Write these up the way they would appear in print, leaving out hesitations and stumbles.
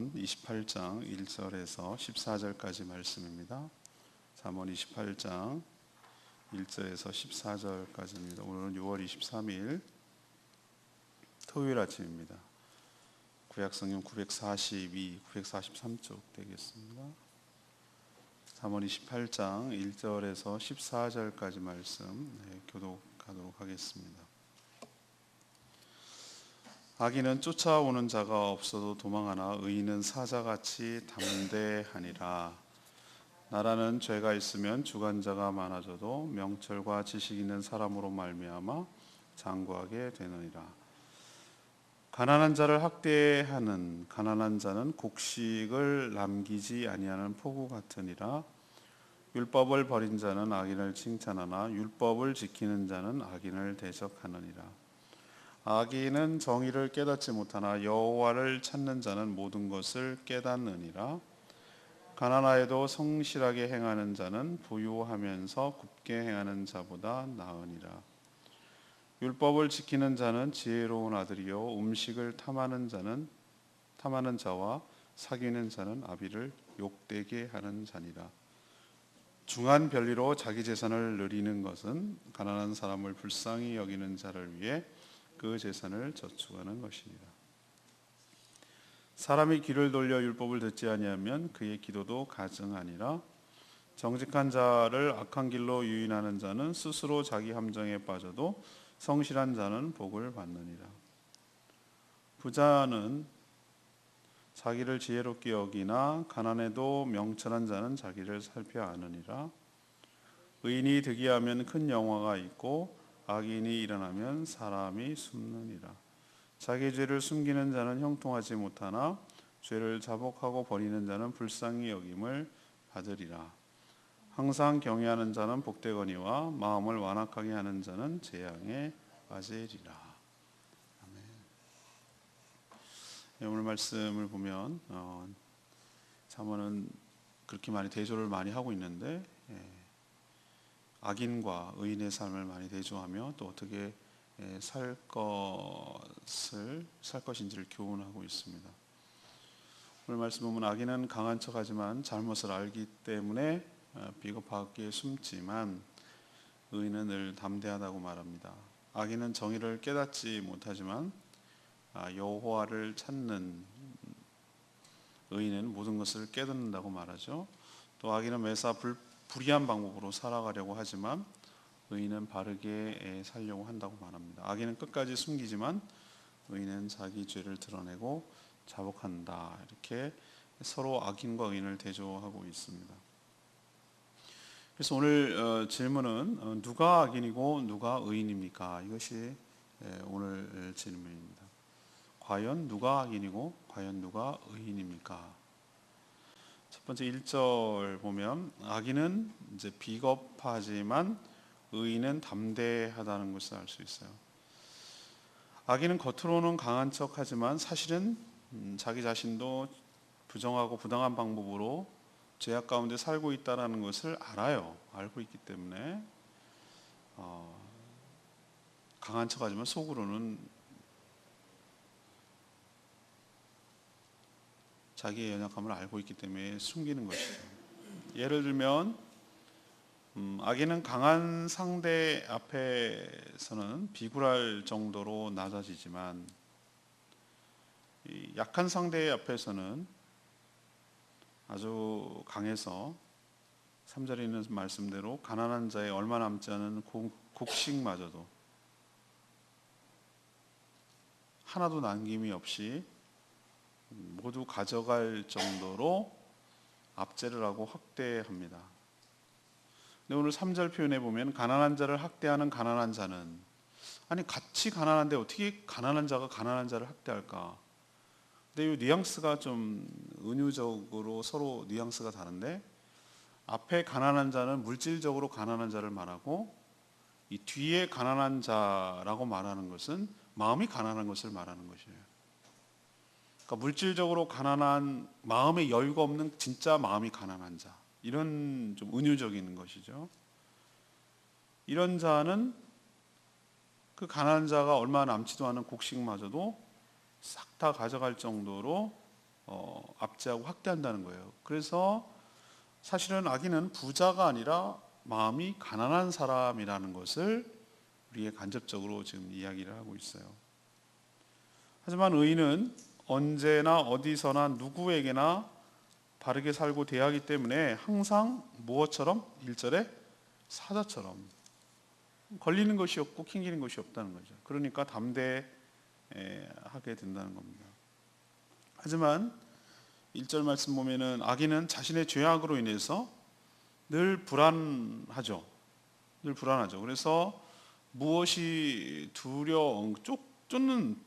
28장 1절에서 14절까지 말씀입니다. 잠언 28장 1절에서 14절까지입니다. 오늘은 6월 23일 토요일 아침입니다. 구약성경 942, 943쪽 되겠습니다. 잠언 28장 1절에서 14절까지 말씀 교독하도록 하겠습니다. 악인은 쫓아오는 자가 없어도 도망하나 의인은 사자같이 담대하니라. 나라는 죄가 있으면 주관자가 많아져도 명철과 지식 있는 사람으로 말미암아 장구하게 되느니라. 가난한 자를 학대하는 가난한 자는 곡식을 남기지 아니하는 포구 같으니라. 율법을 버린 자는 악인을 칭찬하나 율법을 지키는 자는 악인을 대적하느니라. 악인은 정의를 깨닫지 못하나 여호와를 찾는 자는 모든 것을 깨닫느니라. 가난하여도 성실하게 행하는 자는 부유하면서 굽게 행하는 자보다 나으니라. 율법을 지키는 자는 지혜로운 아들이요 음식을 탐하는 자와 사귀는 자는 아비를 욕되게 하는 자니라. 중한 별리로 자기 재산을 누리는 것은 가난한 사람을 불쌍히 여기는 자를 위해 그 재산을 저축하는 것이니라. 사람이 귀를 돌려 율법을 듣지 아니하면 그의 기도도 가증하니라. 정직한 자를 악한 길로 유인하는 자는 스스로 자기 함정에 빠져도 성실한 자는 복을 받느니라. 부자는 자기를 지혜롭게 여기나 가난해도 명철한 자는 자기를 살펴 아느니라. 의인이 득이하면 큰 영화가 있고 악인이 일어나면 사람이 숨느니라. 자기 죄를 숨기는 자는 형통하지 못하나 죄를 자복하고 버리는 자는 불쌍히 여김을 받으리라. 항상 경외하는 자는 복되거니와 마음을 완악하게 하는 자는 재앙에 빠지리라. 아멘. 오늘 말씀을 보면 잠언은 그렇게 많이 대조를 많이 하고 있는데 악인과 의인의 삶을 많이 대조하며 또 어떻게 살 것인지를 교훈하고 있습니다. 오늘 말씀 보면 악인은 강한 척하지만 잘못을 알기 때문에 비겁하게 숨지만 의인은 늘 담대하다고 말합니다. 악인은 정의를 깨닫지 못하지만 여호와를 찾는 의인은 모든 것을 깨닫는다고 말하죠. 또 악인은 매사 불의한 방법으로 살아가려고 하지만 의인은 바르게 살려고 한다고 말합니다. 악인은 끝까지 숨기지만 의인은 자기 죄를 드러내고 자복한다. 이렇게 서로 악인과 의인을 대조하고 있습니다. 그래서 오늘 질문은 누가 악인이고 누가 의인입니까? 이것이 오늘 질문입니다. 과연 누가 악인이고 과연 누가 의인입니까? 첫 번째 1절 보면 악인은 이제 비겁하지만 의인은 담대하다는 것을 알 수 있어요. 악인은 겉으로는 강한 척하지만 사실은 자기 자신도 부정하고 부당한 방법으로 죄악 가운데 살고 있다는 것을 알아요. 알고 있기 때문에 강한 척하지만 속으로는 자기의 연약함을 알고 있기 때문에 숨기는 것이죠. 예를 들면 악인은 강한 상대 앞에서는 비굴할 정도로 낮아지지만 약한 상대 앞에서는 아주 강해서 3절에 있는 말씀대로 가난한 자의 얼마 남지 않은 곡식마저도 하나도 남김이 없이 모두 가져갈 정도로 압제를 하고 학대합니다. 근데 오늘 3절 표현에 보면 가난한 자를 학대하는 가난한 자는, 아니 같이 가난한데 어떻게 가난한 자가 가난한 자를 학대할까? 근데 이 뉘앙스가 좀 은유적으로 서로 뉘앙스가 다른데, 앞에 가난한 자는 물질적으로 가난한 자를 말하고 이 뒤에 가난한 자라고 말하는 것은 마음이 가난한 것을 말하는 것이에요. 그러니까 물질적으로 가난한, 마음에 여유가 없는 진짜 마음이 가난한 자, 이런 좀 은유적인 것이죠. 이런 자는 그 가난한 자가 얼마 남지도 않은 곡식마저도 싹 다 가져갈 정도로 압제하고 학대한다는 거예요. 그래서 사실은 악인은 부자가 아니라 마음이 가난한 사람이라는 것을 우리의 간접적으로 지금 이야기를 하고 있어요. 하지만 의인은 언제나 어디서나 누구에게나 바르게 살고 대하기 때문에 항상 무엇처럼? 1절에 사자처럼 걸리는 것이 없고 캥기는 것이 없다는 거죠. 그러니까 담대하게 된다는 겁니다. 하지만 1절 말씀 보면은 악인은 자신의 죄악으로 인해서 늘 불안하죠. 늘 불안하죠. 그래서 무엇이 쫓는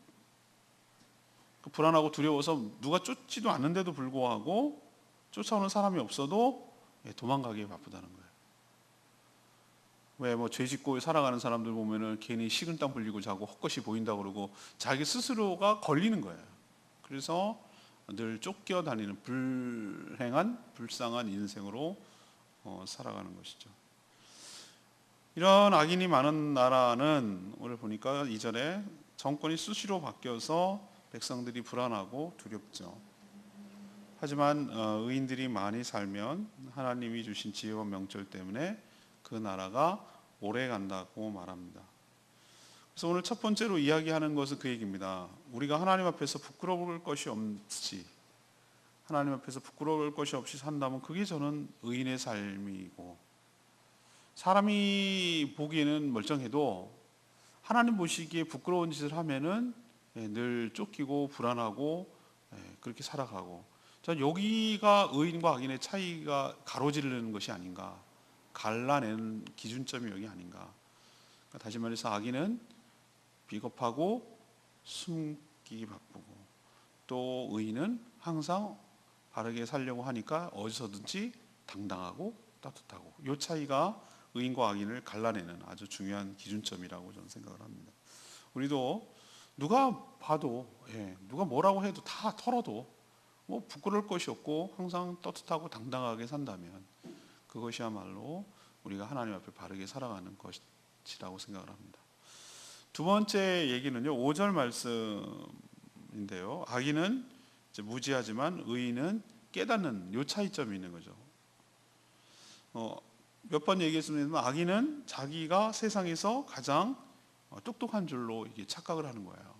불안하고 두려워서 누가 쫓지도 않는데도 불구하고 쫓아오는 사람이 없어도 도망가기에 바쁘다는 거예요. 왜 뭐 죄 짓고 살아가는 사람들 보면은 괜히 식은땀 흘리고 자고 헛것이 보인다 그러고 자기 스스로가 걸리는 거예요. 그래서 늘 쫓겨다니는 불쌍한 인생으로 살아가는 것이죠. 이런 악인이 많은 나라는 오늘 보니까 2절에 정권이 수시로 바뀌어서 백성들이 불안하고 두렵죠. 하지만 의인들이 많이 살면 하나님이 주신 지혜와 명철 때문에 그 나라가 오래 간다고 말합니다. 그래서 오늘 첫 번째로 이야기하는 것은 그 얘기입니다. 우리가 하나님 앞에서 부끄러울 것이 없이 하나님 앞에서 부끄러울 것이 없이 산다면 그게 저는 의인의 삶이고, 사람이 보기에는 멀쩡해도 하나님 보시기에 부끄러운 짓을 하면은 늘 쫓기고 불안하고 그렇게 살아가고, 전 여기가 의인과 악인의 차이가 가로지르는 것이 아닌가, 갈라내는 기준점이 여기 아닌가. 그러니까 다시 말해서 악인은 비겁하고 숨기기 바쁘고, 또 의인은 항상 바르게 살려고 하니까 어디서든지 당당하고 따뜻하고, 이 차이가 의인과 악인을 갈라내는 아주 중요한 기준점이라고 저는 생각을 합니다. 우리도 누가 봐도 누가 뭐라고 해도 다 털어도 뭐 부끄러울 것이 없고 항상 떳떳하고 당당하게 산다면 그것이야말로 우리가 하나님 앞에 바르게 살아가는 것이라고 생각을 합니다. 두 번째 얘기는요, 5절 말씀인데요. 악인은 이제 무지하지만 의인은 깨닫는, 요 차이점이 있는 거죠. 몇 번 얘기했습니다만 악인은 자기가 세상에서 가장 똑똑한 줄로 이게 착각을 하는 거예요.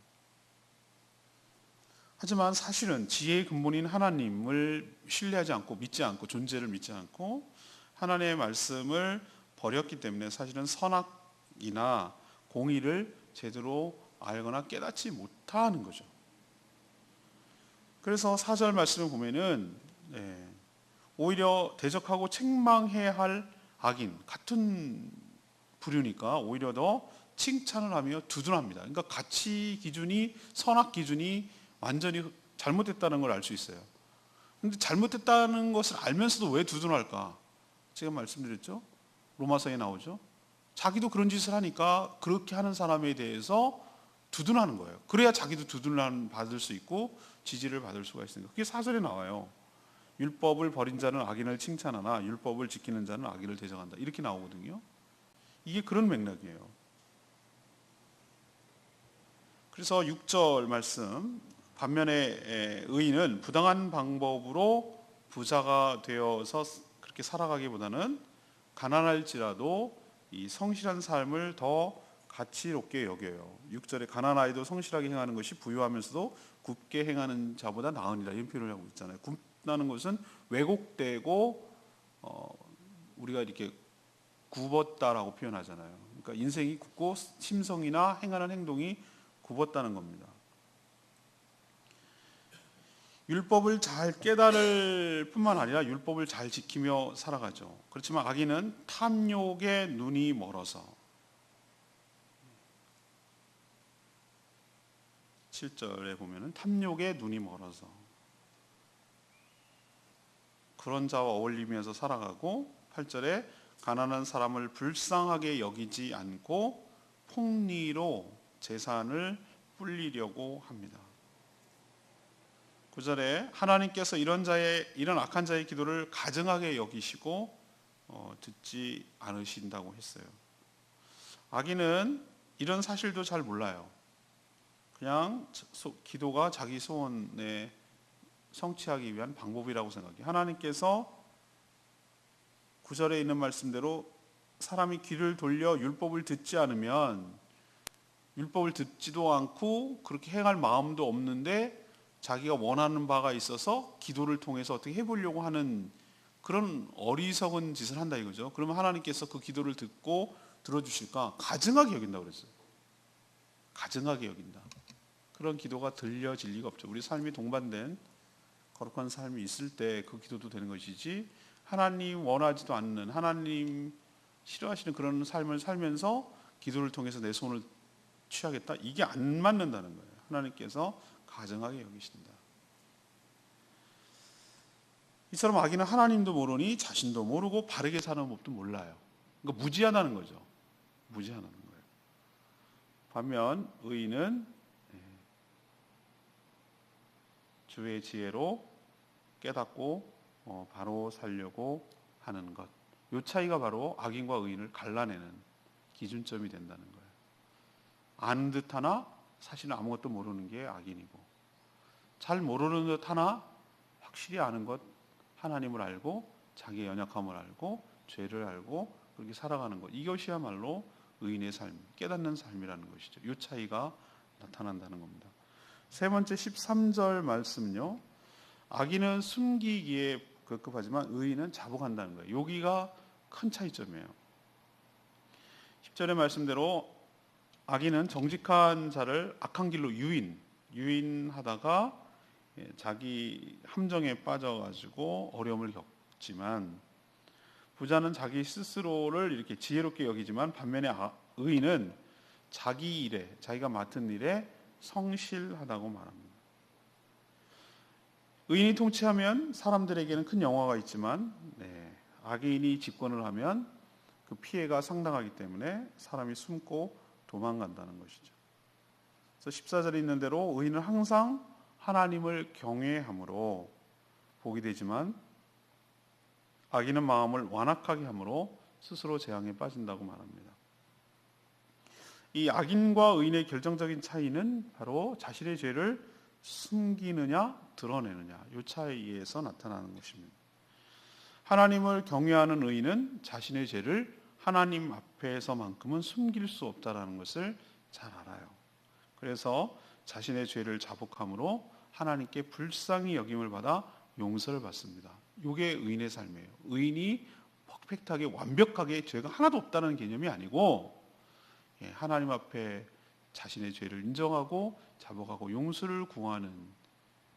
하지만 사실은 지혜의 근본인 하나님을 신뢰하지 않고 믿지 않고, 존재를 믿지 않고 하나님의 말씀을 버렸기 때문에 사실은 선악이나 공의를 제대로 알거나 깨닫지 못하는 거죠. 그래서 4절 말씀을 보면은 오히려 대적하고 책망해야 할 악인, 같은 부류니까 오히려 더 칭찬을 하며 두둔합니다. 그러니까 가치 기준이, 선악 기준이 완전히 잘못됐다는 걸 알 수 있어요. 그런데 잘못됐다는 것을 알면서도 왜 두둔할까? 제가 말씀드렸죠. 로마서에 나오죠. 자기도 그런 짓을 하니까 그렇게 하는 사람에 대해서 두둔하는 거예요. 그래야 자기도 두둔을 받을 수 있고 지지를 받을 수가 있으니까. 그게 4절에 나와요. 율법을 버린 자는 악인을 칭찬하나 율법을 지키는 자는 악인을 대적한다, 이렇게 나오거든요. 이게 그런 맥락이에요. 그래서 6절 말씀, 반면에 의인은 부당한 방법으로 부자가 되어서 그렇게 살아가기보다는 가난할지라도 이 성실한 삶을 더 가치롭게 여겨요. 6절에 가난하여도 성실하게 행하는 것이 부유하면서도 굽게 행하는 자보다 나으니라, 이런 표현을 하고 있잖아요. 굽다는 것은 왜곡되고 우리가 이렇게 굽었다라고 표현하잖아요. 그러니까 인생이 굽고 심성이나 행하는 행동이 굽었다는 겁니다. 율법을 잘 깨달을 뿐만 아니라 율법을 잘 지키며 살아가죠. 그렇지만 악인은 탐욕에 눈이 멀어서, 7절에 보면은 탐욕에 눈이 멀어서 그런 자와 어울리면서 살아가고, 8절에 가난한 사람을 불쌍하게 여기지 않고 폭리로 재산을 불리려고 합니다. 9절에 하나님께서 이런 악한 자의 기도를 가증하게 여기시고 듣지 않으신다고 했어요. 악인은 이런 사실도 잘 몰라요. 그냥 기도가 자기 성취하기 위한 방법이라고 생각해요. 하나님께서 9절에 있는 말씀대로 사람이 귀를 돌려 율법을 듣지 않으면, 율법을 듣지도 않고 그렇게 행할 마음도 없는데 자기가 원하는 바가 있어서 기도를 통해서 어떻게 해보려고 하는 그런 어리석은 짓을 한다 이거죠. 그러면 하나님께서 그 기도를 듣고 들어주실까? 가증하게 여긴다고 그랬어요. 가증하게 여긴다. 그런 기도가 들려질 리가 없죠. 우리 삶이 동반된 거룩한 삶이 있을 때 그 기도도 되는 것이지, 하나님 원하지도 않는, 하나님 싫어하시는 그런 삶을 살면서 기도를 통해서 내 손을 취하겠다, 이게 안 맞는다는 거예요. 하나님께서 가증하게 여기신다. 이처럼 아기는 하나님도 모르니 자신도 모르고 바르게 사는 법도 몰라요. 그러니까 무지하다는 거죠. 무지하다는 거예요. 반면 의인은 주의 지혜로 깨닫고 바로 살려고 하는 것, 이 차이가 바로 악인과 의인을 갈라내는 기준점이 된다는 거예요. 아는 듯 하나 사실은 아무것도 모르는 게 악인이고, 잘 모르는 듯 하나 확실히 아는 것, 하나님을 알고 자기의 연약함을 알고 죄를 알고 그렇게 살아가는 것, 이것이야말로 의인의 삶, 깨닫는 삶이라는 것이죠. 이 차이가 나타난다는 겁니다. 세 번째 13절 말씀요, 악인은 숨기기에 급급하지만 의인은 자복한다는 거예요. 여기가 큰 차이점이에요. 10절의 말씀대로 악인은 정직한 자를 악한 길로 유인하다가 자기 함정에 빠져가지고 어려움을 겪지만, 부자는 자기 스스로를 이렇게 지혜롭게 여기지만 반면에 의인은 자기 일에, 자기가 맡은 일에 성실하다고 말합니다. 의인이 통치하면 사람들에게는 큰 영화가 있지만, 악인이 집권을 하면 그 피해가 상당하기 때문에 사람이 숨고 도망간다는 것이죠. 그래서 14절에 있는 대로 의인은 항상 하나님을 경외함으로 복이 되지만, 악인은 마음을 완악하게 함으로 스스로 재앙에 빠진다고 말합니다. 이 악인과 의인의 결정적인 차이는 바로 자신의 죄를 숨기느냐 드러내느냐, 이 차이에서 나타나는 것입니다. 하나님을 경외하는 의인은 자신의 죄를 하나님 앞에서만큼은 숨길 수 없다는 것을 잘 알아요. 그래서 자신의 죄를 자복함으로 하나님께 불쌍히 여김을 받아 용서를 받습니다. 이게 의인의 삶이에요. 의인이 퍼펙트하게 완벽하게 죄가 하나도 없다는 개념이 아니고, 하나님 앞에 자신의 죄를 인정하고 자복하고 용서를 구하는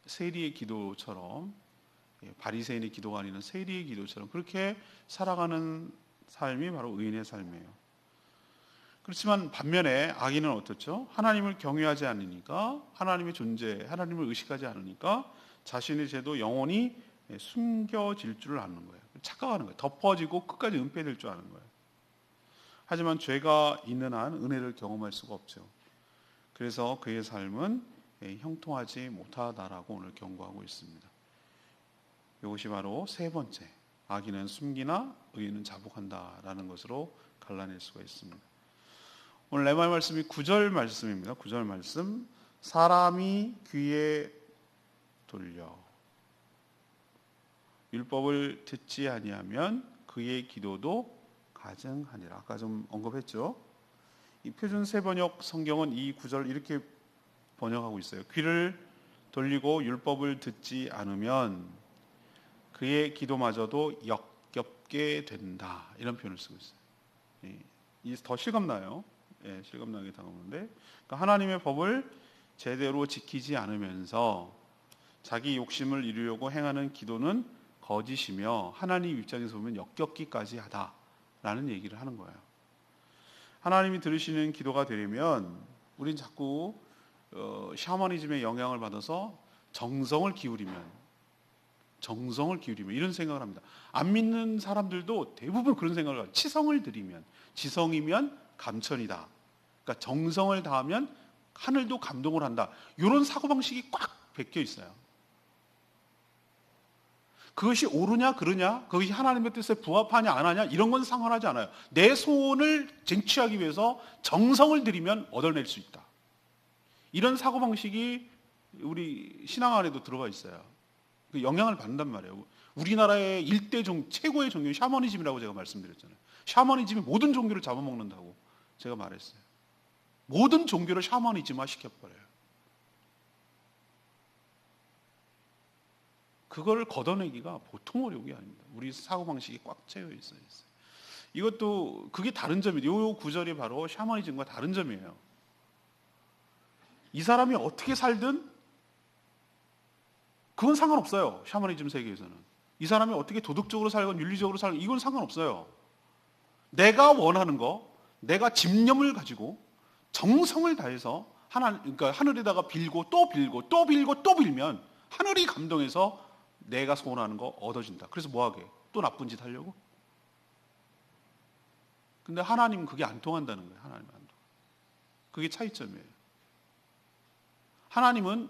세리의 기도처럼, 바리새인의 기도가 아니라 세리의 기도처럼 그렇게 살아가는 삶이 바로 의인의 삶이에요. 그렇지만 반면에 악인은 어떻죠? 하나님을 경외하지 않으니까, 하나님의 존재, 하나님을 의식하지 않으니까 자신의 죄도 영원히 숨겨질 줄 아는 거예요. 착각하는 거예요. 덮어지고 끝까지 은폐될 줄 아는 거예요. 하지만 죄가 있는 한 은혜를 경험할 수가 없죠. 그래서 그의 삶은 형통하지 못하다라고 오늘 경고하고 있습니다. 이것이 바로 세 번째, 악인은 숨기나 의인은 자복한다라는 것으로 갈라낼 수가 있습니다. 오늘 레마 말씀이 9절 말씀입니다. 9절 말씀, 사람이 귀에 돌려 율법을 듣지 아니하면 그의 기도도 가증하니라. 아까 좀 언급했죠. 이 표준 세번역 성경은 이 구절을 이렇게 번역하고 있어요. 귀를 돌리고 율법을 듣지 않으면 그의 기도마저도 역겹게 된다, 이런 표현을 쓰고 있어요. 이 더 실감나요. 실감나게 다가오는데, 그러니까 하나님의 법을 제대로 지키지 않으면서 자기 욕심을 이루려고 행하는 기도는 거짓이며 하나님 입장에서 보면 역겹기까지 하다라는 얘기를 하는 거예요. 하나님이 들으시는 기도가 되려면 우린 자꾸 샤머니즘의 영향을 받아서 정성을 기울이면 이런 생각을 합니다. 안 믿는 사람들도 대부분 그런 생각을 해요. 치성을 드리면, 지성이면 감천이다. 그러니까 정성을 다하면 하늘도 감동을 한다. 이런 사고방식이 꽉 베껴 있어요. 그것이 옳으냐 그르냐, 그것이 하나님의 뜻에 부합하냐 안 하냐, 이런 건 상관하지 않아요. 내 소원을 쟁취하기 위해서 정성을 들이면 얻어낼 수 있다. 이런 사고방식이 우리 신앙 안에도 들어가 있어요. 그 영향을 받는단 말이에요. 우리나라의 최고의 종교는 샤머니즘이라고 제가 말씀드렸잖아요. 샤머니즘이 모든 종교를 잡아먹는다고 제가 말했어요. 모든 종교를 샤머니즘화 시켜버려요. 그걸 걷어내기가 보통 어려운 게 아닙니다. 우리 사고방식이 꽉 채워 있어요. 이것도 그게 다른 점이에요. 이 구절이 바로 샤머니즘과 다른 점이에요. 이 사람이 어떻게 살든 그건 상관없어요. 샤머니즘 세계에서는. 이 사람이 어떻게 도덕적으로 살건 윤리적으로 살건 이건 상관없어요. 내가 원하는 거, 내가 집념을 가지고 정성을 다해서 그러니까 하늘에다가 빌고 또 빌고 또 빌고 또 빌면 하늘이 감동해서 내가 소원하는 거 얻어진다. 그래서 뭐하게? 또 나쁜 짓 하려고? 근데 하나님은 그게 안 통한다는 거예요. 하나님은 안 통해. 그게 차이점이에요. 하나님은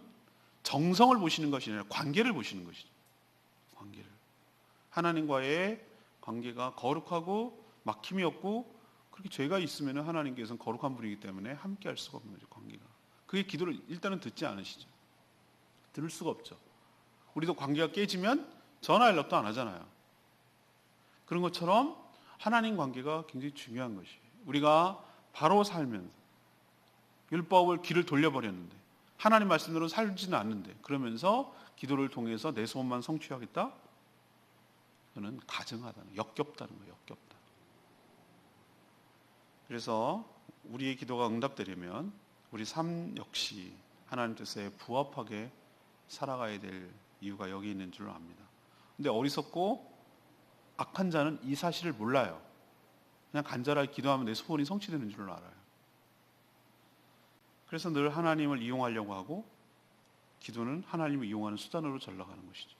정성을 보시는 것이 아니라 관계를 보시는 것이죠. 관계를. 하나님과의 관계가 거룩하고 막힘이 없고 그렇게 죄가 있으면 하나님께서는 거룩한 분이기 때문에 함께 할 수가 없는 거죠. 관계가. 그게 기도를 일단은 듣지 않으시죠. 들을 수가 없죠. 우리도 관계가 깨지면 전화 연락도 안 하잖아요. 그런 것처럼 하나님 관계가 굉장히 중요한 것이에요. 우리가 바로 살면서 율법을 길을 돌려버렸는데 하나님 말씀대로 살지는 않는데 그러면서 기도를 통해서 내 소원만 성취하겠다? 그는 가증하다는, 역겹다는 거예요. 역겹다. 그래서 우리의 기도가 응답되려면 우리 삶 역시 하나님 뜻에 부합하게 살아가야 될 이유가 여기 있는 줄로 압니다. 근데 어리석고 악한 자는 이 사실을 몰라요. 그냥 간절하게 기도하면 내 소원이 성취되는 줄로 알아요. 그래서 늘 하나님을 이용하려고 하고 기도는 하나님을 이용하는 수단으로 전락하는 것이죠.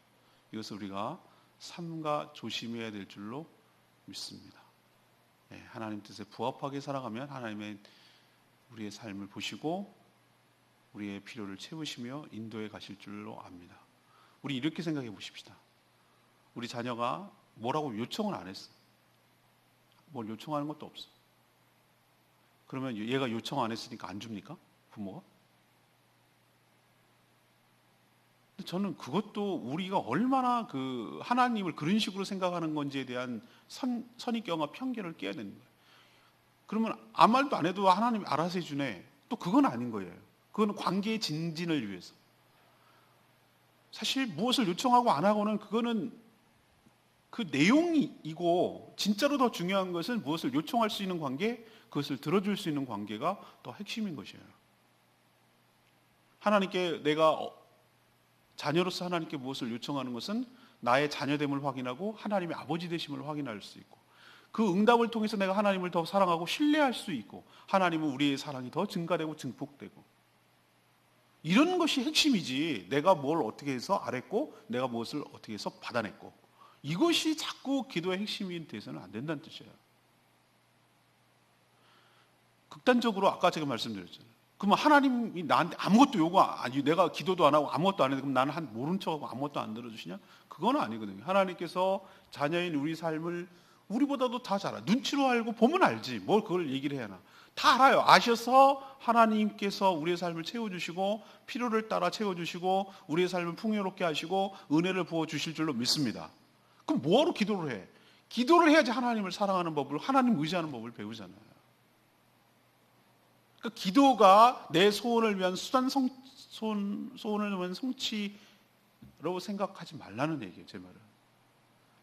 이것을 우리가 삼가 조심해야 될 줄로 믿습니다. 네, 하나님 뜻에 부합하게 살아가면 하나님의 우리의 삶을 보시고 우리의 필요를 채우시며 인도해 가실 줄로 압니다. 우리 이렇게 생각해 보십시다. 우리 자녀가 뭐라고 요청을 안 했어. 뭘 요청하는 것도 없어. 그러면 얘가 요청 안 했으니까 안 줍니까? 부모가? 근데 저는 그것도 우리가 얼마나 그 하나님을 그런 식으로 생각하는 건지에 대한 선입견과 편견을 깨야 되는 거예요. 그러면 아무 말도 안 해도 하나님이 알아서 해주네. 또 그건 아닌 거예요. 그건 관계의 진진을 위해서. 사실 무엇을 요청하고 안 하고는 그거는 그 내용이고 진짜로 더 중요한 것은 무엇을 요청할 수 있는 관계, 그것을 들어줄 수 있는 관계가 더 핵심인 것이에요. 하나님께 내가 자녀로서 하나님께 무엇을 요청하는 것은 나의 자녀됨을 확인하고 하나님의 아버지 되심을 확인할 수 있고 그 응답을 통해서 내가 하나님을 더 사랑하고 신뢰할 수 있고 하나님은 우리의 사랑이 더 증가되고 증폭되고 이런 것이 핵심이지 내가 뭘 어떻게 해서 알았고 내가 무엇을 어떻게 해서 받아냈고 이것이 자꾸 기도의 핵심이 돼서는 안 된다는 뜻이에요. 극단적으로 아까 제가 말씀드렸잖아요. 그러면 하나님이 나한테 아무것도 아니 내가 기도도 안 하고 아무것도 안 해도 그럼 나는 한 모른 척하고 아무것도 안 들어주시냐? 그건 아니거든요. 하나님께서 자녀인 우리 삶을 우리보다도 다 잘 알아. 눈치로 알고 보면 알지. 뭘 그걸 얘기를 해야 하나. 다 알아요. 아셔서 하나님께서 우리의 삶을 채워주시고 필요를 따라 채워주시고 우리의 삶을 풍요롭게 하시고 은혜를 부어주실 줄로 믿습니다. 그럼 뭐하러 기도를 해? 기도를 해야지 하나님을 사랑하는 법을 하나님 의지하는 법을 배우잖아요. 그러니까 기도가 내 소원을 위한 소원을 위한 성취로 생각하지 말라는 얘기예요. 제 말은.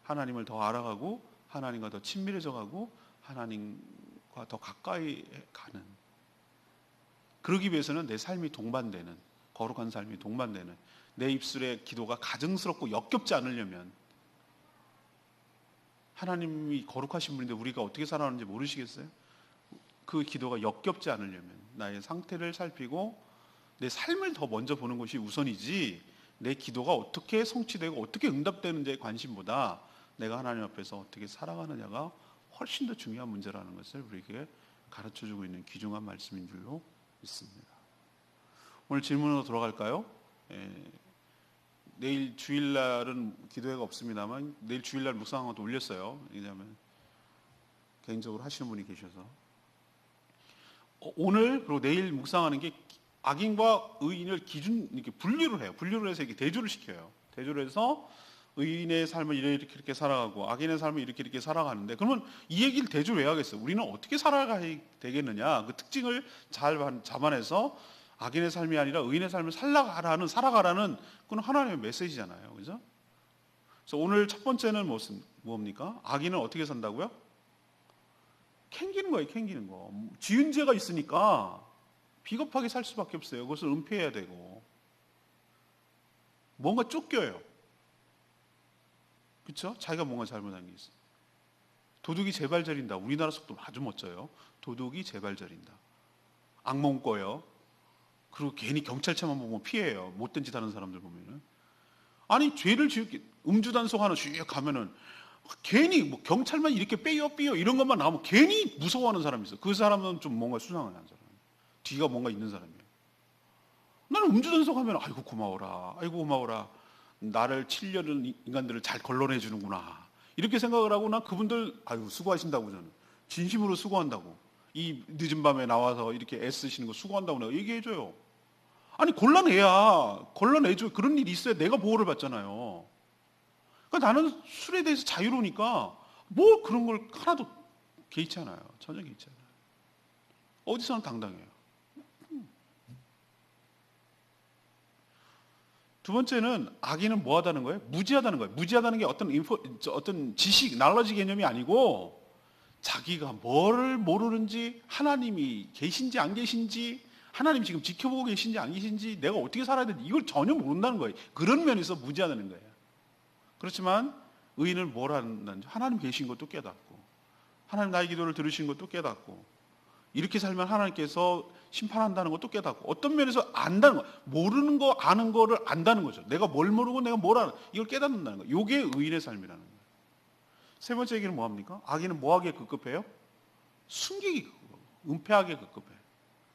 하나님을 더 알아가고 하나님과 더 친밀해져가고 하나님과 더 가까이 가는 그러기 위해서는 내 삶이 동반되는 거룩한 삶이 동반되는 내 입술의 기도가 가증스럽고 역겹지 않으려면 하나님이 거룩하신 분인데 우리가 어떻게 살아가는지 모르시겠어요? 그 기도가 역겹지 않으려면 나의 상태를 살피고 내 삶을 더 먼저 보는 것이 우선이지 내 기도가 어떻게 성취되고 어떻게 응답되는지에 관심보다 내가 하나님 앞에서 어떻게 살아가느냐가 훨씬 더 중요한 문제라는 것을 우리에게 가르쳐주고 있는 귀중한 말씀인 줄로 믿습니다. 오늘 질문으로 돌아갈까요? 내일 주일날은 기도회가 없습니다만 내일 주일날 묵상한 것도 올렸어요. 왜냐하면 개인적으로 하시는 분이 계셔서 오늘 그리고 내일 묵상하는 게 악인과 의인을 이렇게 분류를 해요. 분류를 해서 이렇게 대조를 시켜요. 대조를 해서 의인의 삶을 이렇게 살아가고 악인의 삶을 이렇게 살아가는데, 그러면 이 얘기를 대조를 왜 하겠어요? 우리는 어떻게 살아가야 되겠느냐? 그 특징을 잘 잡아내서 악인의 삶이 아니라 의인의 삶을 살아가라는 그건 하나님의 메시지잖아요. 그죠? 그래서 오늘 첫 번째는 뭡니까? 악인은 어떻게 산다고요? 캥기는 거예요. 캥기는 거. 지은 죄가 있으니까 비겁하게 살 수밖에 없어요. 그것을 은폐해야 되고 뭔가 쫓겨요. 그렇죠? 자기가 뭔가 잘못한 게 있어요. 도둑이 제발 저린다. 우리나라 속도 아주 멋져요. 도둑이 제발 저린다. 악몽 꿔요. 그리고 괜히 경찰차만 보면 피해요. 못된 짓 하는 사람들 보면은. 아니 죄를 지을게 음주단속 하나 쭉 가면은 괜히 뭐 경찰만 이렇게 삐어 이런 것만 나오면 괜히 무서워하는 사람이 있어. 그 사람은 좀 뭔가 수상한 사람. 뒤가 뭔가 있는 사람이에요. 나는 음주단속 하면 아이고 고마워라. 나를 7년은 인간들을 잘 걸러내 주는구나. 이렇게 생각을 하고 난 그분들 아이고 수고하신다고 저는 진심으로 수고한다고. 이 늦은 밤에 나와서 이렇게 애쓰시는 거 수고한다고 내가 얘기해줘요. 아니 걸러내줘. 그런 일이 있어야 내가 보호를 받잖아요. 그러니까 나는 술에 대해서 자유로우니까 뭐 그런 걸 하나도 개의치 않아요. 전혀 개의치 않아요. 어디서는 당당해요. 두 번째는 악인은 뭐 하다는 거예요? 무지하다는 거예요. 무지하다는 게 어떤 지식, 날러지 개념이 아니고 자기가 뭐를 모르는지, 하나님이 계신지 안 계신지, 하나님 지금 지켜보고 계신지 안 계신지, 내가 어떻게 살아야 되는지 이걸 전혀 모른다는 거예요. 그런 면에서 무지하다는 거예요. 그렇지만 의인은 뭘 하는지, 하나님 계신 것도 깨닫고, 하나님 나의 기도를 들으신 것도 깨닫고, 이렇게 살면 하나님께서 심판한다는 것도 깨닫고, 어떤 면에서 안다는 거, 모르는 거 아는 거를 안다는 거죠. 내가 뭘 모르고 내가 뭘 아는, 이걸 깨닫는다는 거예요. 이게 의인의 삶이라는 거예요. 세 번째 얘기는 뭐합니까? 악인은 뭐하기에 급급해요? 숨기기 급급하고 은폐하기에 급급해요.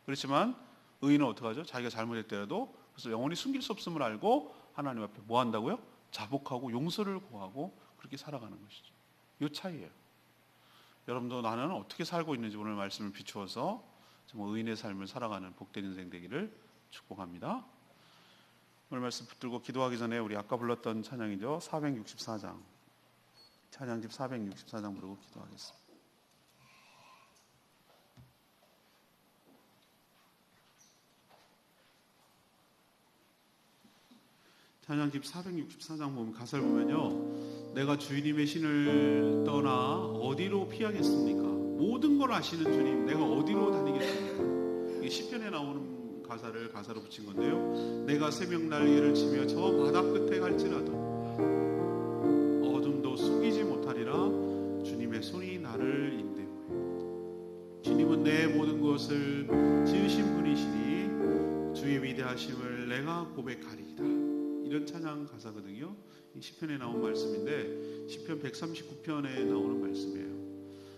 그렇지만 의인은 어떻게 하죠? 자기가 잘못했더라도 그래서 영원히 숨길 수 없음을 알고 하나님 앞에 뭐 한다고요? 자복하고 용서를 구하고 그렇게 살아가는 것이죠. 이 차이예요. 여러분도 나는 어떻게 살고 있는지 오늘 말씀을 비추어서 정말 의인의 삶을 살아가는 복된 인생 되기를 축복합니다. 오늘 말씀 붙들고 기도하기 전에 우리 아까 불렀던 찬양이죠. 464장. 찬양집 464장 부르고 기도하겠습니다. 찬양집 464장 보면 가사를 보면요, 내가 주님의 신을 떠나 어디로 피하겠습니까? 모든 걸 아시는 주님, 내가 어디로 다니겠습니까? 이게 시편에 나오는 가사를 가사로 붙인 건데요, 내가 새벽 날개를 치며 저 바다 끝에 갈지라도 어둠도 숨기지 못하리라. 주님의 손이 나를 인도하여. 주님은 내 모든 것을 지으신 분이시니 주의 위대하심을 내가 고백하리이다. 이런 찬양 가사거든요. 이 시편에 나온 말씀인데 시편 139편에 나오는 말씀이에요.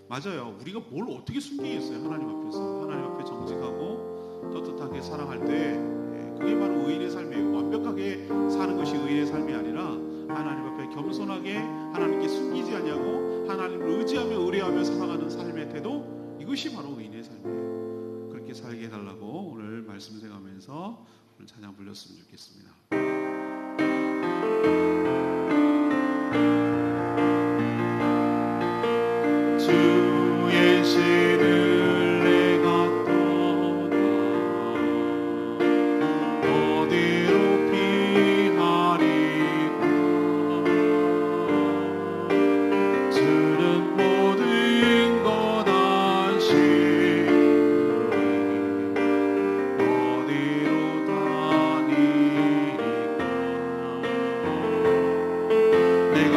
맞아요. 우리가 뭘 어떻게 숨기겠어요? 하나님 앞에서. 하나님 앞에 정직하고 떳떳하게 사랑할 때 그게 바로 의인의 삶이에요. 완벽하게 사는 것이 의인의 삶이 아니라 하나님 앞에 겸손하게 하나님께 숨기지 않냐고 하나님을 의지하며 의뢰하며 살아가는 삶의 태도, 이것이 바로 의인의 삶이에요. 그렇게 살게 해달라고 오늘 말씀 생각하면서 오늘 찬양 불렀으면 좋겠습니다. 주의 신을 내가 떠나 어디로 피하리까? 주는 모든 것 아시니 어디로 다니리까? 내가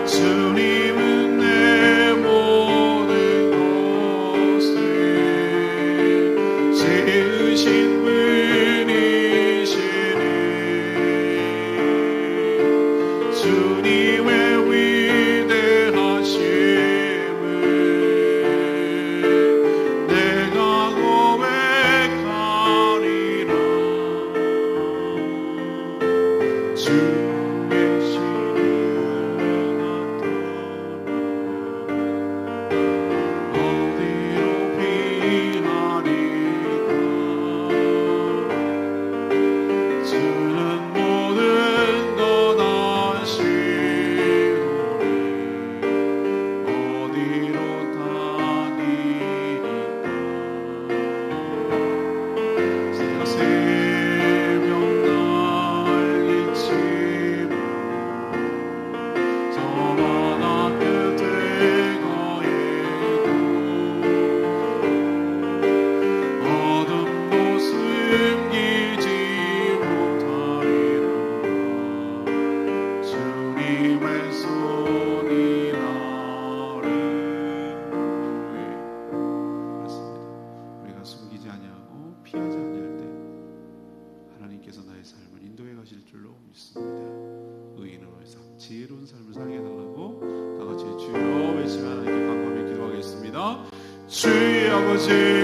주님은 내 모든 것 주의 아버지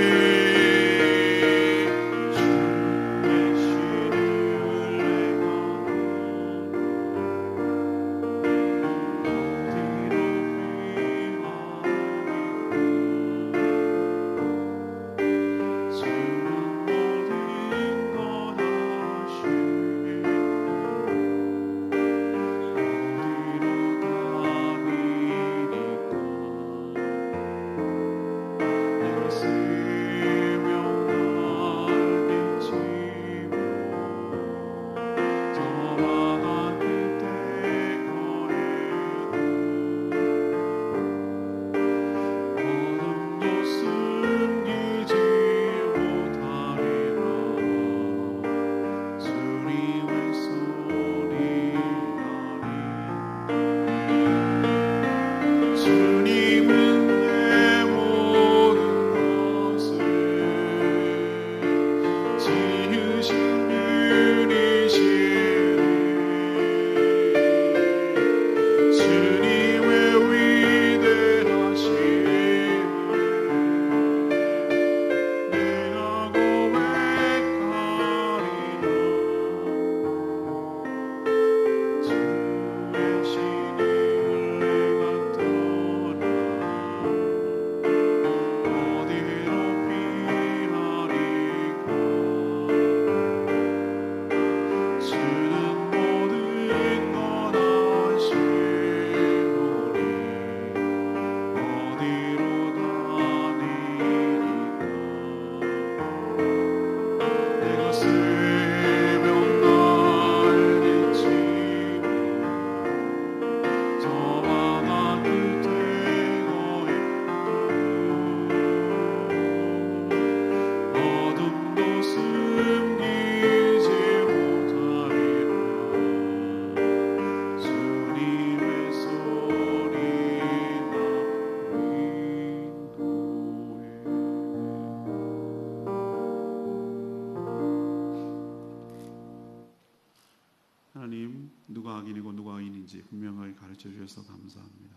하나님, 누가 악인이고 누가 의인인지 분명하게 가르쳐 주셔서 감사합니다.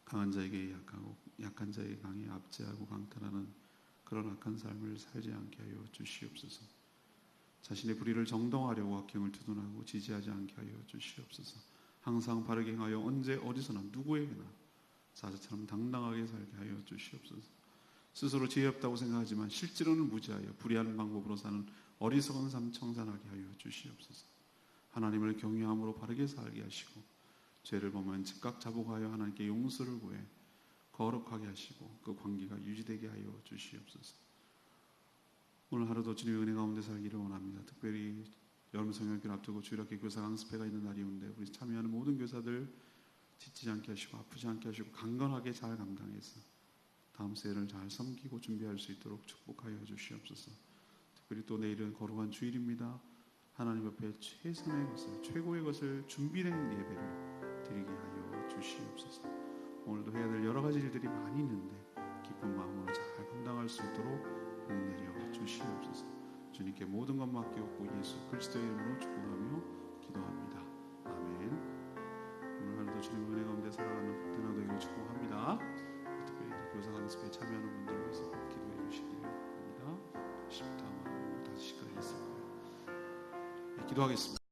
강한 자에게 약하고 약한 자에게 강해 압제하고 강탈하는 그런 악한 삶을 살지 않게 하여 주시옵소서. 자신의 불의를 정당화하려고 악행을 두둔하고 지지하지 않게 하여 주시옵소서. 항상 바르게 행하여 언제 어디서나 누구에게나 사자처럼 당당하게 살게 하여 주시옵소서. 스스로 지혜 없다고 생각하지만 실제로는 무지하여 불의한 방법으로 사는 어리석은 삶 청산하게 하여 주시옵소서. 하나님을 경외함으로 바르게 살게 하시고 죄를 보면 즉각 자복하여 하나님께 용서를 구해 거룩하게 하시고 그 관계가 유지되게 하여 주시옵소서. 오늘 하루도 주님의 은혜 가운데 살기를 원합니다. 특별히 여름 성령교를 앞두고 주일학교 교사 강습회가 있는 날이온데 우리 참여하는 모든 교사들 지치지 않게 하시고 아프지 않게 하시고 강건하게 잘 감당해서 다음 세대를 잘 섬기고 준비할 수 있도록 축복하여 주시옵소서. 특별히 또 내일은 거룩한 주일입니다. 하나님 앞에 최선의 것을, 최고의 것을 준비된 예배를 드리게 하여 주시옵소서. 오늘도 해야 될 여러 가지 일들이 많이 있는데 기쁜 마음으로 잘 감당할 수 있도록 복 내려 주시옵소서. 주님께 모든 것 맡기옵고 예수 그리스도의 이름으로 축복하며 기도합니다. 아멘. 오늘 하루도 주님의 은혜 가운데 살아가는 복되나 되기를 축복합니다. 특별히 교사 강습에 참여하는 분들 위해서 기도해 주시기를 바랍니다. 10부터 아마 5시까지 있을 거예요. 기도하겠습니다.